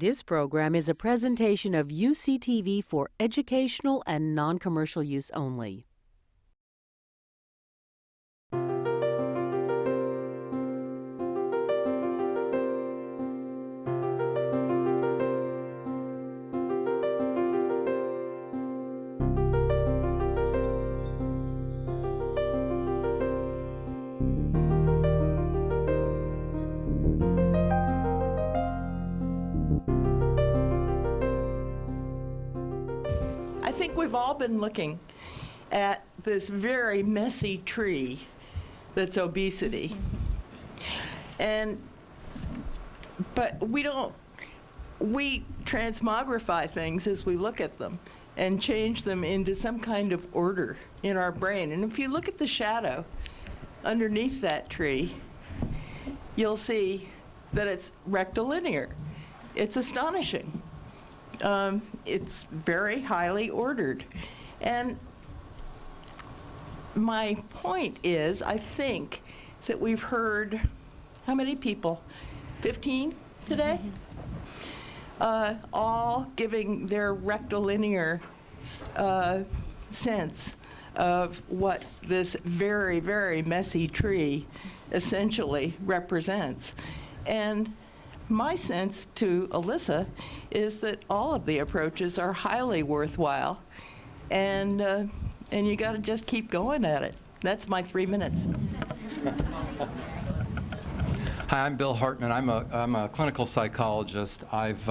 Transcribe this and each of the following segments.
This program is a presentation of UCTV for educational and non-commercial use only. I think we've all been looking at this very messy tree that's obesity. But we transmogrify things as we look at them and change them into some kind of order in our brain. And if you look at the shadow underneath that tree, you'll see that it's rectilinear. It's astonishing. It's very highly ordered. And my point is, I think that we've heard, how many people? 15 today? All giving their rectilinear sense of what this very, very messy tree essentially represents. And my sense to Elissa is that all of the approaches are highly worthwhile, and you got to just keep going at it. That's my 3 minutes. Hi, I'm Bill Hartman. I'm a clinical psychologist. I've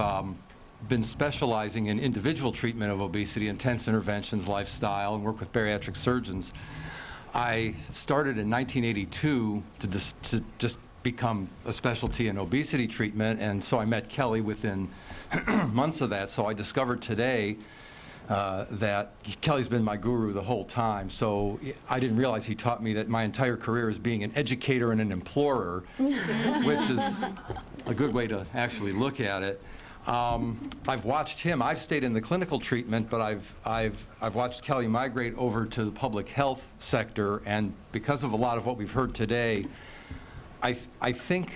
been specializing in individual treatment of obesity, intense interventions, lifestyle, and work with bariatric surgeons. I started in 1982 to just become a specialty in obesity treatment, and so I met Kelly within months of that. So I discovered today that Kelly's been my guru the whole time. So I didn't realize he taught me that my entire career is being an educator and an implorer, which is a good way to actually look at it. I've watched him. I've stayed in the clinical treatment, but I've watched Kelly migrate over to the public health sector, and because of a lot of what we've heard today, I think,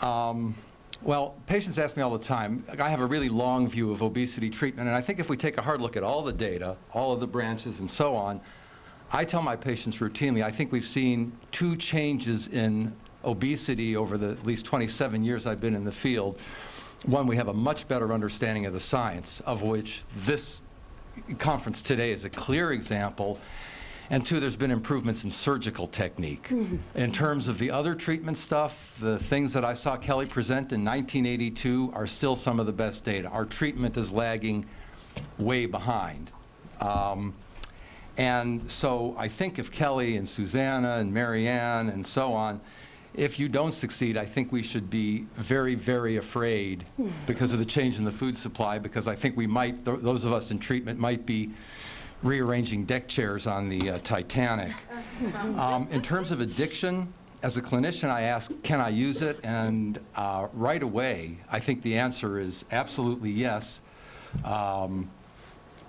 well, patients ask me all the time. I have a really long view of obesity treatment, and I think if we take a hard look at all the data, all of the branches and so on, I tell my patients routinely, I think we've seen two changes in obesity over the at least 27 years I've been in the field. One, we have a much better understanding of the science, of which this conference today is a clear example. And two, there's been improvements in surgical technique. In terms of the other treatment stuff, the things that I saw Kelly present in 1982 are still some of the best data. Our treatment is lagging way behind. And so I think if Kelly and Susanna and Marianne and so on, if you don't succeed, I think we should be very, very afraid because of the change in the food supply, because I think we might, those of us in treatment might be rearranging deck chairs on the Titanic. In terms of addiction, as a clinician, I ask, can I use it? And right away, I think the answer is absolutely yes.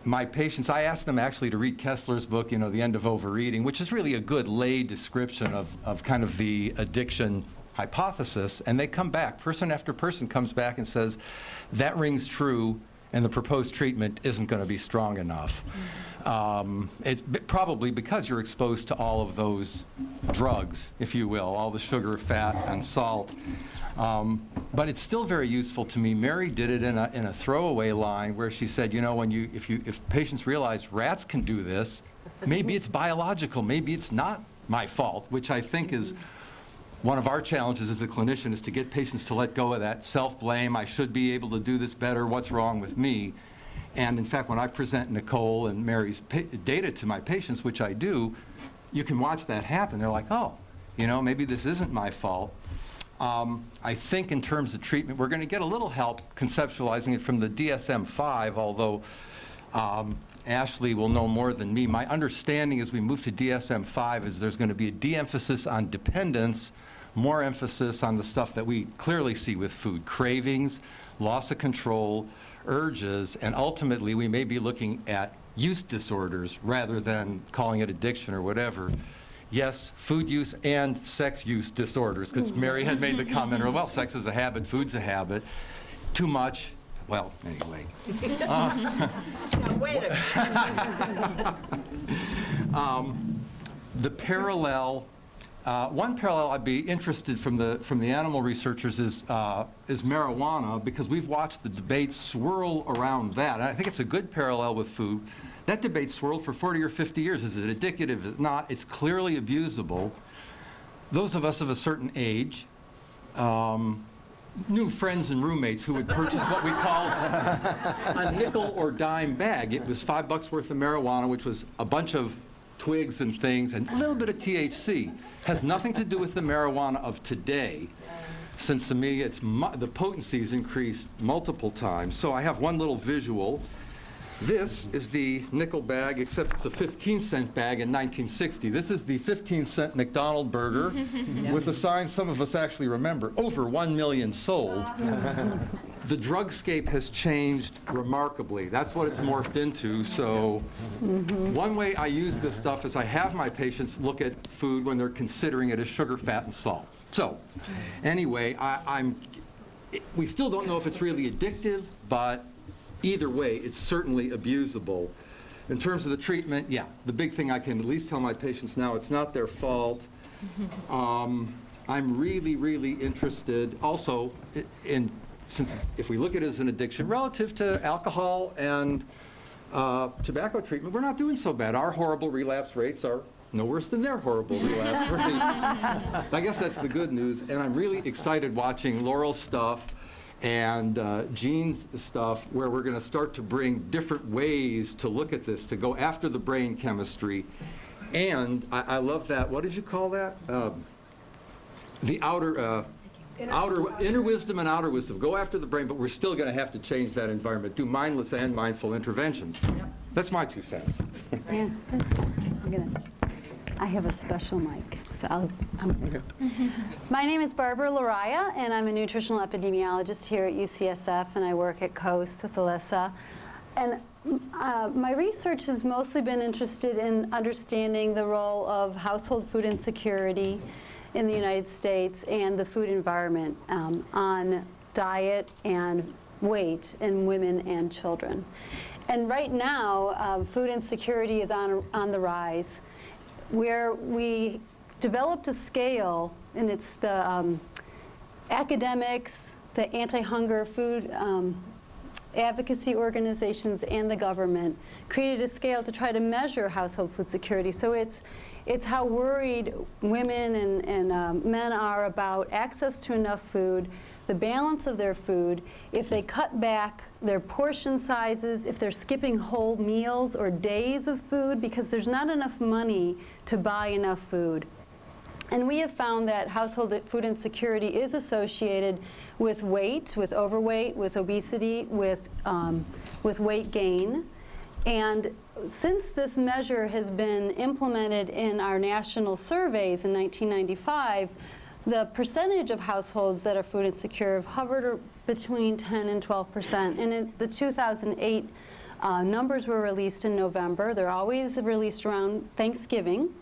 My patients, I ask them actually to read Kessler's book, you know, The End of Overeating, which is really a good lay description of kind of the addiction hypothesis, and they come back, person after person comes back and says, that rings true, and the proposed treatment isn't going to be strong enough. It's probably because you're exposed to all of those drugs, if you will, all the sugar, fat, and salt. But it's still very useful to me. Mary did it in a throwaway line where she said, you know, if patients realize rats can do this, maybe it's biological, maybe it's not my fault, which I think is one of our challenges as a clinician, is to get patients to let go of that self-blame. I should be able to do this better. What's wrong with me? And in fact, when I present Nicole and Mary's data to my patients, which I do, you can watch that happen. They're like, oh, you know, maybe this isn't my fault. I think in terms of treatment, we're going to get a little help conceptualizing it from the DSM-5, although Ashley will know more than me. My understanding as we move to DSM-5 is there's going to be a de-emphasis on dependence, more emphasis on the stuff that we clearly see with food, cravings, loss of control, urges, and ultimately we may be looking at use disorders rather than calling it addiction or whatever. Yes, food use and sex use disorders, because Mary had made the comment, well, sex is a habit, food's a habit. too much. Well, anyway. Now, wait a minute. The parallel, one parallel I'd be interested from the animal researchers is marijuana, because we've watched the debate swirl around that. And I think it's a good parallel with food. That debate swirled for 40 or 50 years. Is it addictive? Is it not? It's clearly abusable. Those of us of a certain age knew friends and roommates who would purchase what we called a nickel or dime bag. It was $5 worth of marijuana, which was a bunch of twigs and things, and a little bit of THC. Has nothing to do with the marijuana of today. Since to me, the potency's increased multiple times. So I have one little visual. This is the nickel bag, except it's a 15-cent bag in 1960. This is the 15-cent McDonald burger with a sign some of us actually remember, over 1 million sold. The drugscape has changed remarkably. That's what it's morphed into. So one way I use this stuff is I have my patients look at food when they're considering it as sugar, fat, and salt. So anyway, we still don't know if it's really addictive, but either way, it's certainly abusable. In terms of the treatment, yeah, the big thing I can at least tell my patients now, it's not their fault. I'm really, really interested also in, since if we look at it as an addiction, relative to alcohol and tobacco treatment, we're not doing so bad. Our horrible relapse rates are no worse than their horrible relapse rates. I guess that's the good news, and I'm really excited watching Laurel's stuff and Jean's stuff, where we're going to start to bring different ways to look at this, to go after the brain chemistry. And I love that, what did you call that? The inner wisdom and outer wisdom. Go after the brain, but we're still going to have to change that environment, do mindless and mindful interventions. Yep. That's my 2 cents. Yeah. I have a special mic, so I'm My name is Barbara Laraia, and I'm a nutritional epidemiologist here at UCSF, and I work at Coast with Elissa. And my research has mostly been interested in understanding the role of household food insecurity in the United States and the food environment on diet and weight in women and children. And right now, food insecurity is on the rise, where we developed a scale, and it's the academics, the anti-hunger food advocacy organizations, and the government created a scale to try to measure household food security. So it's how worried women and men are about access to enough food, the balance of their food, if they cut back their portion sizes, if they're skipping whole meals or days of food because there's not enough money to buy enough food. And we have found that household food insecurity is associated with weight, with overweight, with obesity, with weight gain. And since this measure has been implemented in our national surveys in 1995, the percentage of households that are food insecure have hovered between 10 and 12%. And the 2008 numbers were released in November. They're always released around Thanksgiving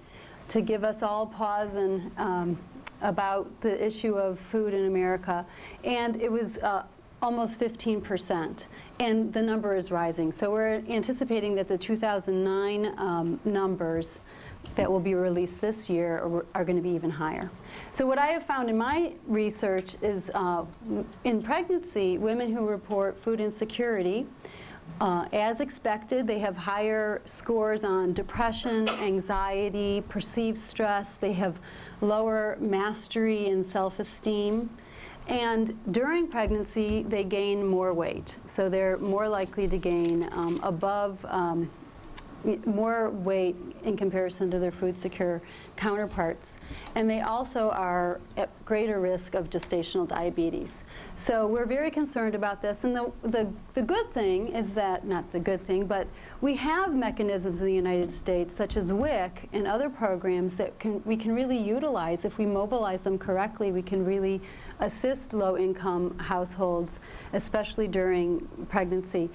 to give us all pause and about the issue of food in America. And it was almost 15%, and the number is rising. So we're anticipating that the 2009 numbers that will be released this year are going to be even higher. So what I have found in my research is in pregnancy, women who report food insecurity, as expected, they have higher scores on depression, anxiety, perceived stress. They have lower mastery and self-esteem. And during pregnancy, they gain more weight. So they're more likely to gain more weight in comparison to their food secure counterparts. And they also are at greater risk of gestational diabetes. So we're very concerned about this. And the good thing is that, not the good thing, but we have mechanisms in the United States, such as WIC and other programs that we can really utilize. If we mobilize them correctly, we can really assist low-income households, especially during pregnancy.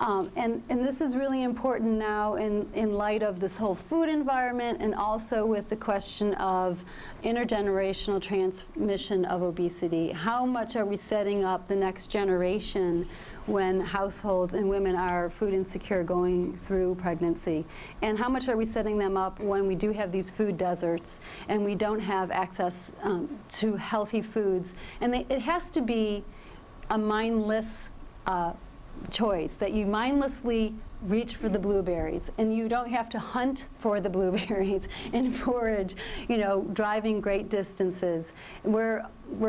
And this is really important now in light of this whole food environment, and also with the question of intergenerational transmission of obesity. How much are we setting up the next generation when households and women are food insecure going through pregnancy? And how much are we setting them up when we do have these food deserts and we don't have access to healthy foods? And it has to be a mindless choice, that you mindlessly reach for the blueberries, and you don't have to hunt for the blueberries and forage, driving great distances. We're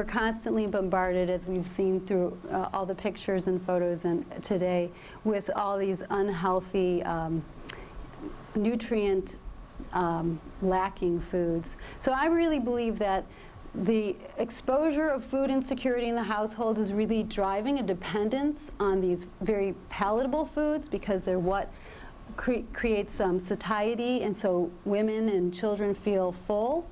constantly bombarded, as we've seen through all the pictures and photos today, with all these unhealthy, nutrient lacking foods. So I really believe that the exposure of food insecurity in the household is really driving a dependence on these very palatable foods, because they're what creates satiety, and so women and children feel full,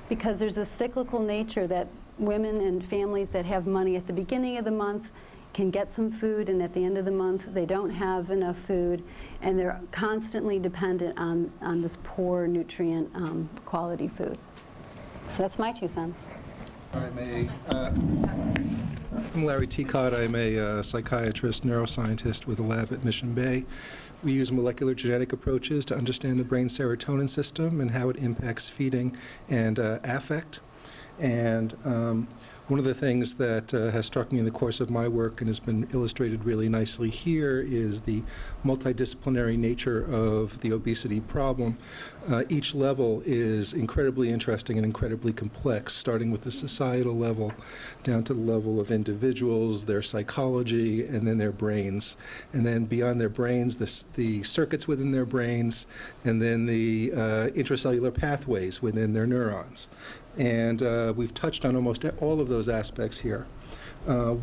because there's a cyclical nature that women and families that have money at the beginning of the month can get some food, and at the end of the month they don't have enough food, and they're constantly dependent on this poor nutrient quality food. So that's my 2 cents. I'm Larry Tecott. I'm a psychiatrist, neuroscientist with a lab at Mission Bay. We use molecular genetic approaches to understand the brain serotonin system and how it impacts feeding and affect. And one of the things that has struck me in the course of my work and has been illustrated really nicely here is the multidisciplinary nature of the obesity problem. Each level is incredibly interesting and incredibly complex, starting with the societal level down to the level of individuals, their psychology, and then their brains. And then beyond their brains, the circuits within their brains, and then the intracellular pathways within their neurons. And we've touched on almost all of those aspects here. I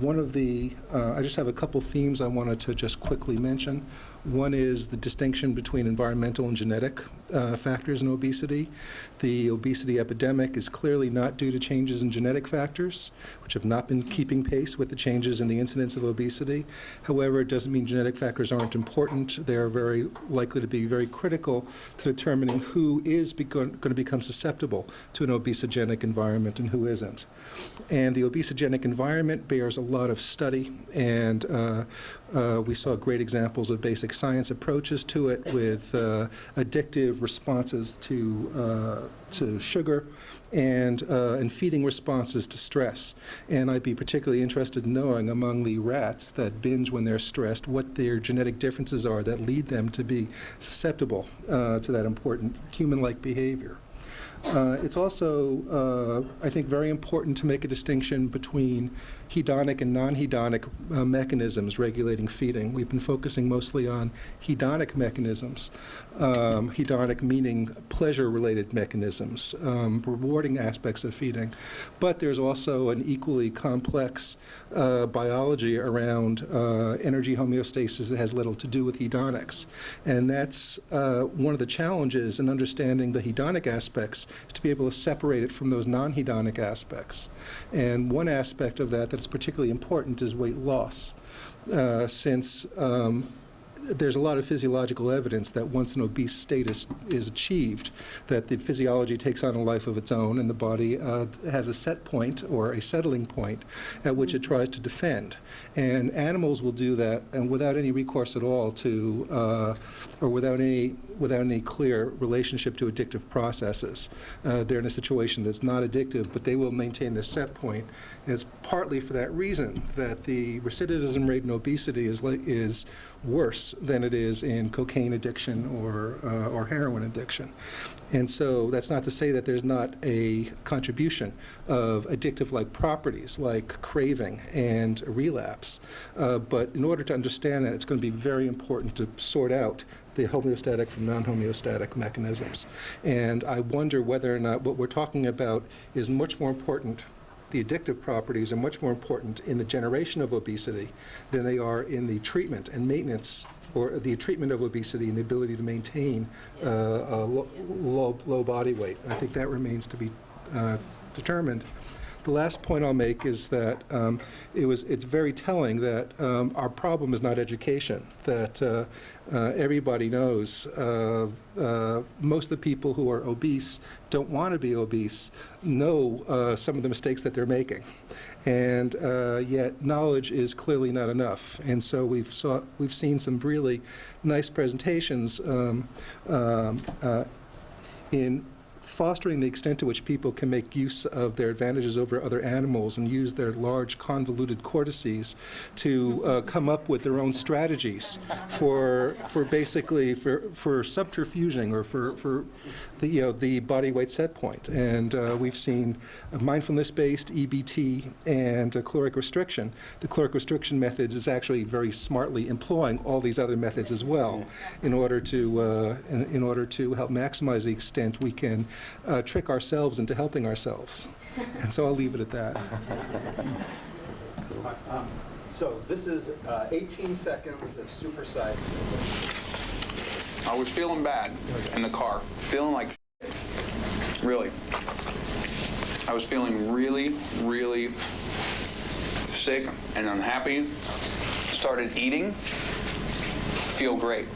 just have a couple themes I wanted to just quickly mention. One is the distinction between environmental and genetic factors in obesity. The obesity epidemic is clearly not due to changes in genetic factors, which have not been keeping pace with the changes in the incidence of obesity. However, it doesn't mean genetic factors aren't important. They are very likely to be very critical to determining who is going to become susceptible to an obesogenic environment and who isn't. And the obesogenic environment bears a lot of study, and we saw great examples of basic science approaches to it with addictive responses to sugar and feeding responses to stress. And I'd be particularly interested in knowing, among the rats that binge when they're stressed, what their genetic differences are that lead them to be susceptible to that important human-like behavior. It's also, I think, very important to make a distinction between hedonic and non-hedonic mechanisms regulating feeding. We've been focusing mostly on hedonic mechanisms, hedonic meaning pleasure-related mechanisms, rewarding aspects of feeding. But there's also an equally complex biology around energy homeostasis that has little to do with hedonics. And that's one of the challenges in understanding the hedonic aspects, is to be able to separate it from those non-hedonic aspects. And one aspect of that that's particularly important is weight loss, since there's a lot of physiological evidence that once an obese state is achieved, that the physiology takes on a life of its own, and the body has a set point or a settling point at which it tries to defend. And animals will do that, and without any recourse at all to, or without any clear relationship to addictive processes. They're in a situation that's not addictive, but they will maintain this set point. And it's partly for that reason that the recidivism rate in obesity is worse than it is in cocaine addiction or heroin addiction. And so that's not to say that there's not a contribution of addictive-like properties like craving and relapse. But in order to understand that, it's going to be very important to sort out the homeostatic from non-homeostatic mechanisms. And I wonder whether or not what we're talking about is much more important. The addictive properties are much more important in the generation of obesity than they are in the treatment and maintenance, or the treatment of obesity and the ability to maintain low body weight. I think that remains to be determined. The last point I'll make is that it's very telling that our problem is not education, that everybody knows most of the people who are obese don't want to be obese, know some of the mistakes that they're making. And yet knowledge is clearly not enough. And so we've seen some really nice presentations in fostering the extent to which people can make use of their advantages over other animals and use their large convoluted cortices to come up with their own strategies for basically for subterfuging or for the the body weight set point. And we've seen mindfulness-based EBT and caloric restriction. The caloric restriction methods is actually very smartly employing all these other methods as well in order to help maximize the extent we can trick ourselves into helping ourselves. And so I'll leave it at that. So this is 18 seconds of supersized. I was feeling bad in the car, feeling like shit. Really. I was feeling really, really sick and unhappy. Started eating. Feel great.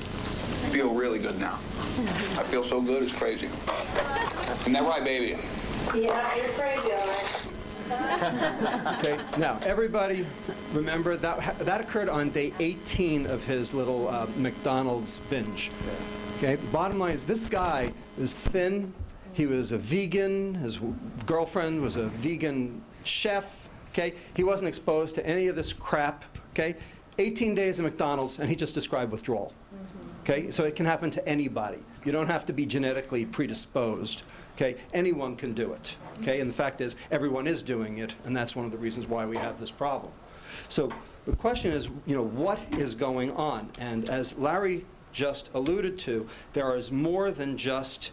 Feel really good now. I feel so good, it's crazy. Isn't that right, baby? Yeah, you're crazy, all right. Okay, now everybody remember that occurred on day 18 of his little McDonald's binge. Okay, the bottom line is this guy is thin. He was a vegan. His girlfriend was a vegan chef. Okay, he wasn't exposed to any of this crap. Okay, 18 days of McDonald's, and he just described withdrawal. Okay, so it can happen to anybody. You don't have to be genetically predisposed. Okay, anyone can do it. Okay, and the fact is, everyone is doing it, and that's one of the reasons why we have this problem. So the question is, what is going on? And as Larry just alluded to, there is more than just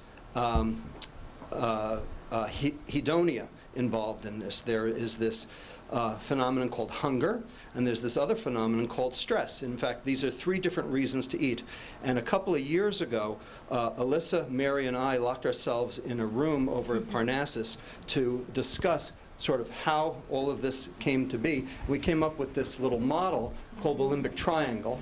hedonia involved in this. There is this phenomenon called hunger, and there's this other phenomenon called stress. In fact, these are 3 different reasons to eat. And a couple of years ago, Elissa, Mary, and I locked ourselves in a room over at Parnassus to discuss sort of how all of this came to be. We came up with this little model called the limbic triangle.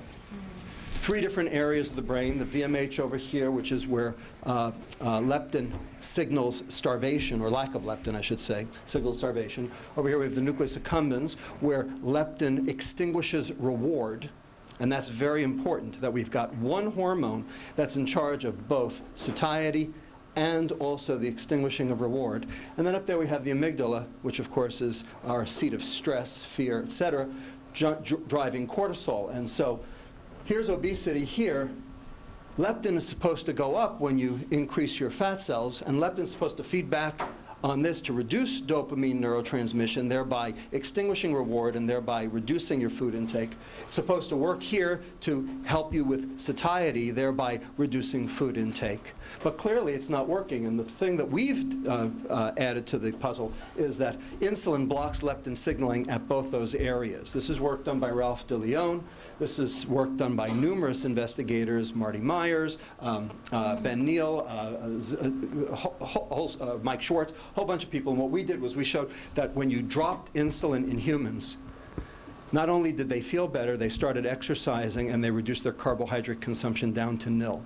3 different areas of the brain, the VMH over here, which is where leptin signals starvation, or lack of leptin, I should say, signals starvation. Over here we have the nucleus accumbens, where leptin extinguishes reward. And that's very important, that we've got one hormone that's in charge of both satiety and also the extinguishing of reward. And then up there we have the amygdala, which of course is our seat of stress, fear, etc., driving cortisol. And so here's obesity here. Leptin is supposed to go up when you increase your fat cells, and leptin is supposed to feed back on this to reduce dopamine neurotransmission, thereby extinguishing reward and thereby reducing your food intake. It's supposed to work here to help you with satiety, thereby reducing food intake. But clearly it's not working, and the thing that we've added to the puzzle is that insulin blocks leptin signaling at both those areas. This is work done by Ralph de Leon. This is work done by numerous investigators, Marty Myers, Ben Neal, Mike Schwartz, a whole bunch of people. And what we did was we showed that when you dropped insulin in humans, not only did they feel better, they started exercising and they reduced their carbohydrate consumption down to nil.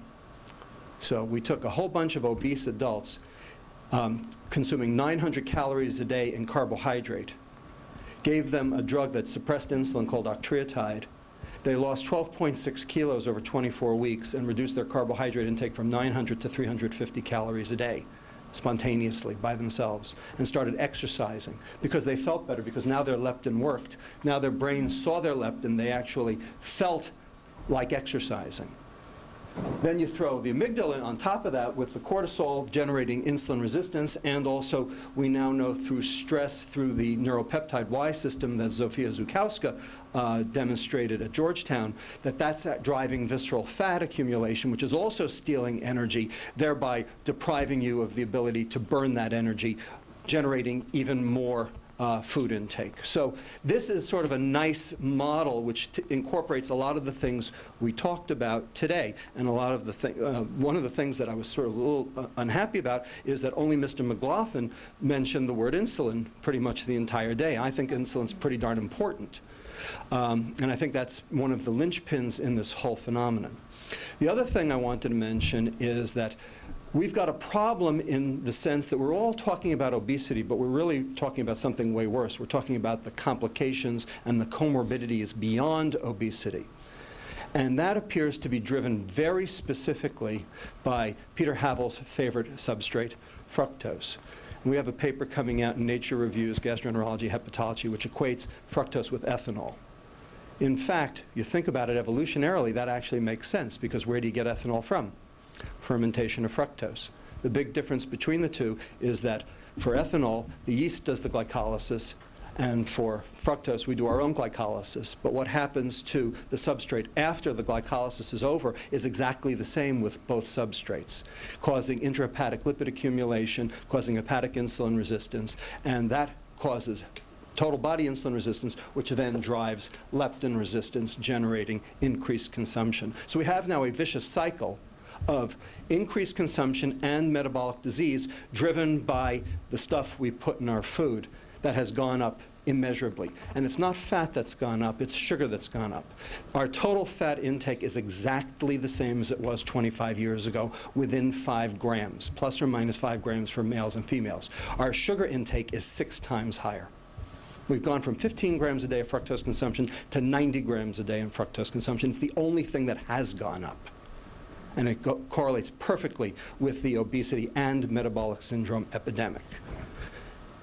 So we took a whole bunch of obese adults consuming 900 calories a day in carbohydrate, gave them a drug that suppressed insulin called octreotide. They lost 12.6 kilos over 24 weeks and reduced their carbohydrate intake from 900 to 350 calories a day spontaneously by themselves, and started exercising because they felt better, because now their leptin worked. Now their brains saw their leptin. They actually felt like exercising. Then you throw the amygdala on top of that with the cortisol generating insulin resistance, and also we now know through stress, through the neuropeptide Y system that Zofia Zukowska demonstrated at Georgetown, that that's driving visceral fat accumulation, which is also stealing energy, thereby depriving you of the ability to burn that energy, generating even more food intake. So this is sort of a nice model which incorporates a lot of the things we talked about today. And a lot of the one of the things that I was sort of a little unhappy about is that only Mr. McLaughlin mentioned the word insulin pretty much the entire day. I think insulin's pretty darn important. And I think that's one of the linchpins in this whole phenomenon. The other thing I wanted to mention is that we've got a problem in the sense that we're all talking about obesity, but we're really talking about something way worse. We're talking about the complications and the comorbidities beyond obesity. And that appears to be driven very specifically by Peter Havel's favorite substrate, fructose. And we have a paper coming out in Nature Reviews, Gastroenterology, Hepatology, which equates fructose with ethanol. In fact, you think about it evolutionarily, that actually makes sense, because where do you get ethanol from? Fermentation of fructose. The big difference between the two is that for ethanol, the yeast does the glycolysis, and for fructose, we do our own glycolysis. But what happens to the substrate after the glycolysis is over is exactly the same with both substrates, causing intrahepatic lipid accumulation, causing hepatic insulin resistance, and that causes total body insulin resistance, which then drives leptin resistance, generating increased consumption. So we have now a vicious cycle of increased consumption and metabolic disease driven by the stuff we put in our food that has gone up immeasurably. And it's not fat that's gone up, it's sugar that's gone up. Our total fat intake is exactly the same as it was 25 years ago, within 5 grams, plus or minus 5 grams for males and females. Our sugar intake is 6 times higher. We've gone from 15 grams a day of fructose consumption to 90 grams a day in fructose consumption. It's the only thing that has gone up. And it correlates perfectly with the obesity and metabolic syndrome epidemic.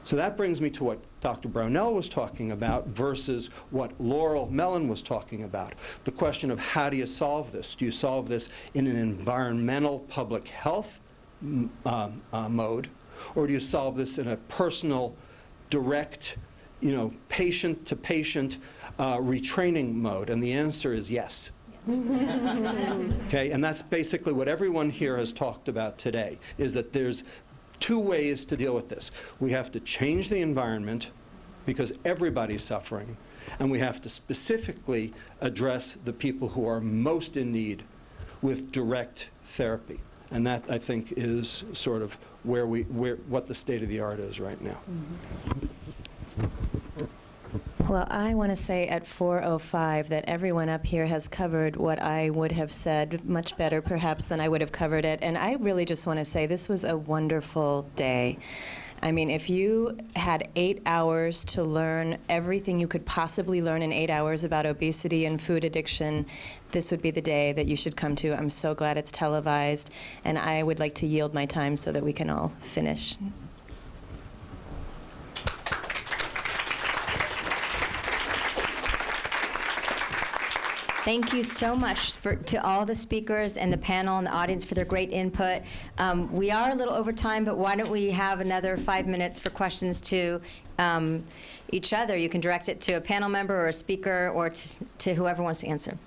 So that brings me to what Dr. Brownell was talking about versus what Laurel Mellon was talking about. The question of how do you solve this? Do you solve this in an environmental public health mode, or do you solve this in a personal, direct, patient-to-patient retraining mode? And the answer is yes. Okay, and that's basically what everyone here has talked about today, is that there's 2 ways to deal with this. We have to change the environment because everybody's suffering, and we have to specifically address the people who are most in need with direct therapy. And that, I think, is sort of what the state of the art is right now. Well, I want to say at 4:05 that everyone up here has covered what I would have said much better, perhaps, than I would have covered it. And I really just want to say this was a wonderful day. I mean, if you had 8 hours to learn everything you could possibly learn in 8 hours about obesity and food addiction, this would be the day that you should come to. I'm so glad it's televised, and I would like to yield my time so that we can all finish. Thank you so much to all the speakers and the panel and the audience for their great input. We are a little over time, but why don't we have another 5 minutes for questions to each other. You can direct it to a panel member or a speaker or to whoever wants to answer.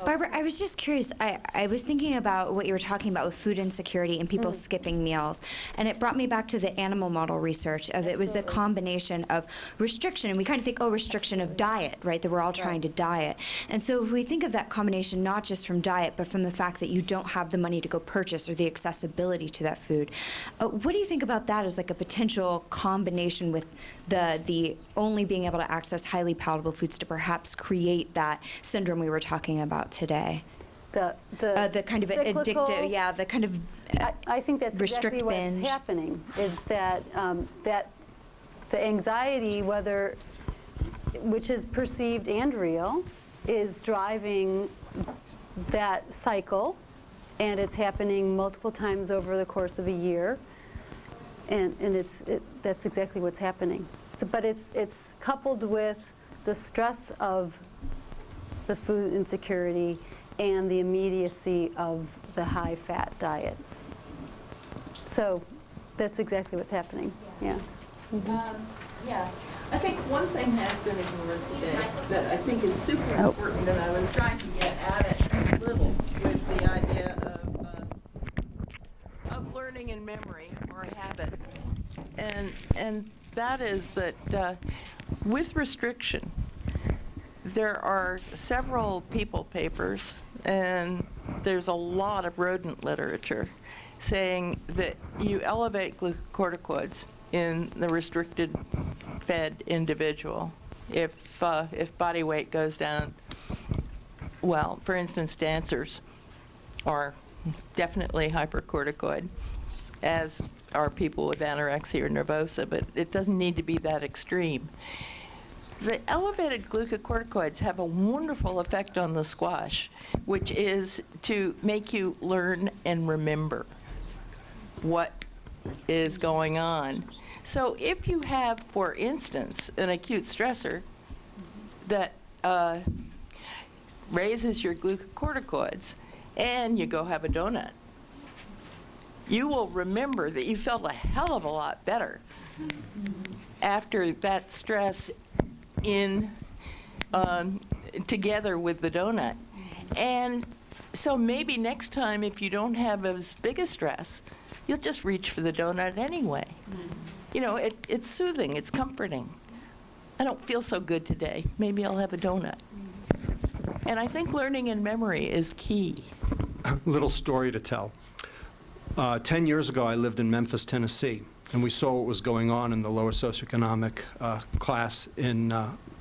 Barbara, I was just curious. I was thinking about what you were talking about with food insecurity and people skipping meals, and it brought me back to the animal model research. It was the combination of restriction, and we kind of think, oh, restriction of diet, right, that we're all trying to diet. And so if we think of that combination not just from diet, but from the fact that you don't have the money to go purchase or the accessibility to that food, what do you think about that as like a potential combination with the only being able to access highly palatable foods to perhaps create that syndrome we were talking about today? The kind of addictive, yeah, the kind of I think that's exactly binge. What's happening, is that that the anxiety, which is perceived and real, is driving that cycle, and it's happening multiple times over the course of a year, and that's exactly what's happening. So, but it's coupled with the stress of the food insecurity and the immediacy of the high-fat diets. So that's exactly what's happening. Yeah. Yeah. I think one thing has been ignored today that I think is super important, and I was trying to get at it a little with the idea of learning and memory or habit. And that is that with restriction, there are several people papers, and there's a lot of rodent literature saying that you elevate glucocorticoids in the restricted fed individual if body weight goes down. Well, for instance, dancers are definitely hypercorticoid, as are people with anorexia or nervosa, but it doesn't need to be that extreme. The elevated glucocorticoids have a wonderful effect on the squash, which is to make you learn and remember what is going on. So if you have, for instance, an acute stressor that raises your glucocorticoids and you go have a donut, you will remember that you felt a hell of a lot better after that stress together with the donut. And so maybe next time, if you don't have as big a stress, you'll just reach for the donut anyway. You know, it's soothing, it's comforting. I don't feel so good today. Maybe I'll have a donut. And I think learning and memory is key. Little story to tell. 10 years ago, I lived in Memphis, Tennessee, and we saw what was going on in the lower socioeconomic class in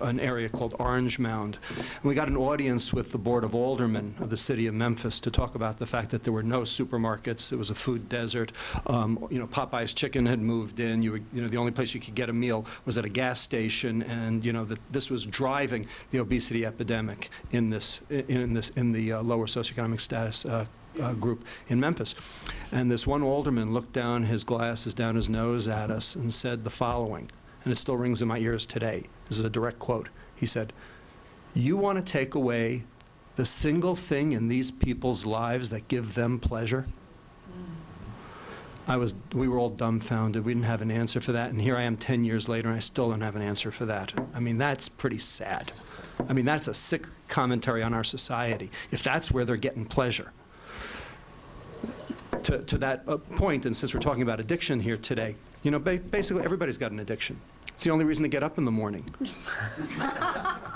an area called Orange Mound. And we got an audience with the Board of Aldermen of the city of Memphis to talk about the fact that there were no supermarkets. It was a food desert. You know, Popeye's Chicken had moved in. You know, the only place you could get a meal was at a gas station, and you know that this was driving the obesity epidemic in the lower socioeconomic status group in Memphis. And this one alderman looked down his glasses, down his nose at us and said the following, and it still rings in my ears today. This is a direct quote. He said, "You want to take away the single thing in these people's lives that give them pleasure?" We were all dumbfounded. We didn't have an answer for that. And here I am 10 years later, and I still don't have an answer for that. I mean, that's pretty sad. I mean, that's a sick commentary on our society, if that's where they're getting pleasure. To that point, and since we're talking about addiction here today, you know, basically everybody's got an addiction. It's the only reason to get up in the morning.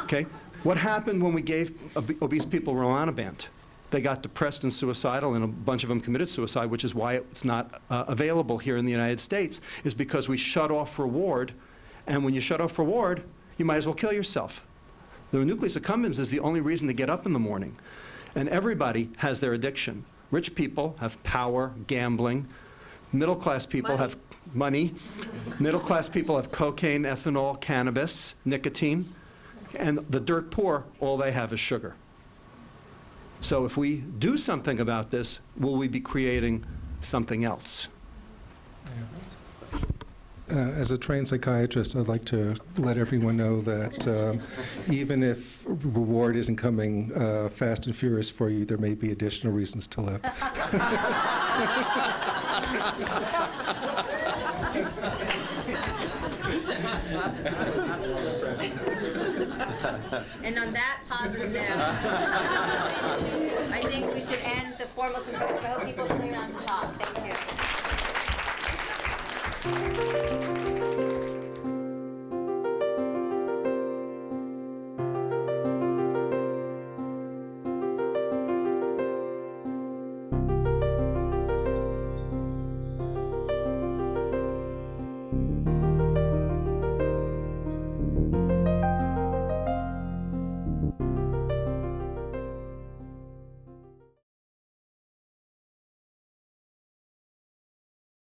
Okay? What happened when we gave obese people Rimonabant? They got depressed and suicidal, and a bunch of them committed suicide, which is why it's not available here in the United States, is because we shut off reward, and when you shut off reward, you might as well kill yourself. The nucleus accumbens is the only reason to get up in the morning, and everybody has their addiction. Rich people have power, gambling. Middle-class people have money. Middle-class people have cocaine, ethanol, cannabis, nicotine. And the dirt poor, all they have is sugar. So if we do something about this, will we be creating something else? As a trained psychiatrist, I'd like to let everyone know that even if reward isn't coming fast and furious for you, there may be additional reasons to live. And on that positive note, I think we should end the formal symposium. I hope people stay around to talk. Thank you.